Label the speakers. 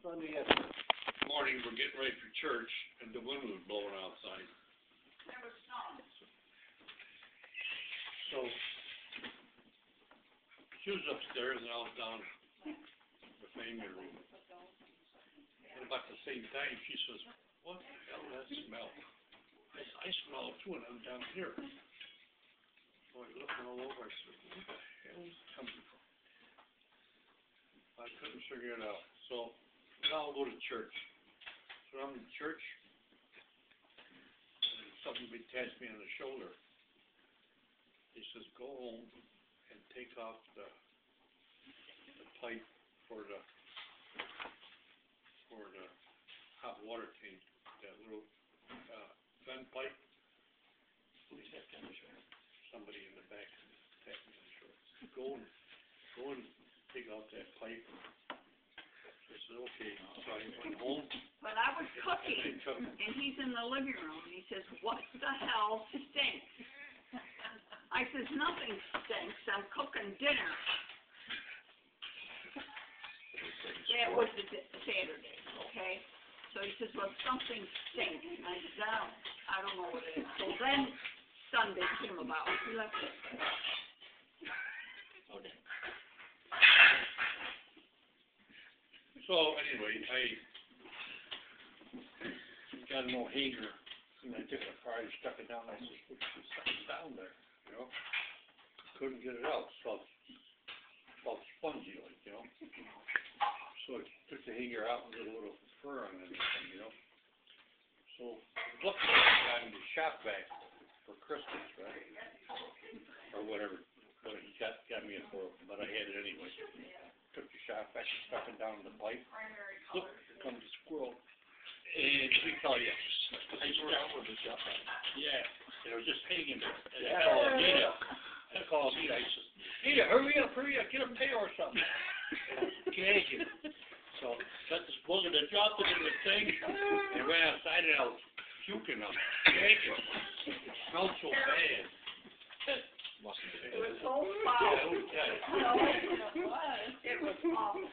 Speaker 1: Sunday
Speaker 2: morning, we're getting ready for church, and the wind was blowing outside.
Speaker 3: There was snow.
Speaker 2: So, she was upstairs, and I was down in the family room. And about the same time, she says, "What the hell is that smell?" I smell it too, and I'm down here. So I looked all over, I said, "Where the hell is it coming from?" I couldn't figure it out. So, now I'll go to church. So I'm in church, and somebody taps me on the shoulder. He says, "Go home and take off the pipe for the hot water tank, that little vent pipe." Who's that on the shoulder? Somebody in the back tapped me on the shoulder. Go and take out that pipe. I said, "Okay." So I went home.
Speaker 3: But I was cooking, and he's in the living room, and he says, "What the hell stinks?" I says, "Nothing stinks. I'm cooking dinner." That was Saturday, okay? So he says, "Well, something stinks." And I said, I don't know what it is." So then Sunday came about. He left it. Okay.
Speaker 2: So anyway, I got an old hanger, and I took it apart and stuck it down. I said, "What's something down there?" You know, couldn't get it out. So it felt spongy, like, you know. So I took the hanger out and did a little fur on it, you know. So look, I got in the shop vac for Christmas, right? Or whatever he got me it for, but I had it anyway. Took the shop vac and stuck it down the pipe. Look, here comes the squirrel. And we tell you, I stuck with the shop vac. Yeah, it was just hanging there. And I called Nita. I said, "Nita, hurry up, get a pail or something." Gagging. So got this booger that dropped it in the thing and ran outside, and I was puking up, gagging. It smelled so bad.
Speaker 3: It was so foul.
Speaker 2: Yeah, it was bad.
Speaker 3: No, it was awful.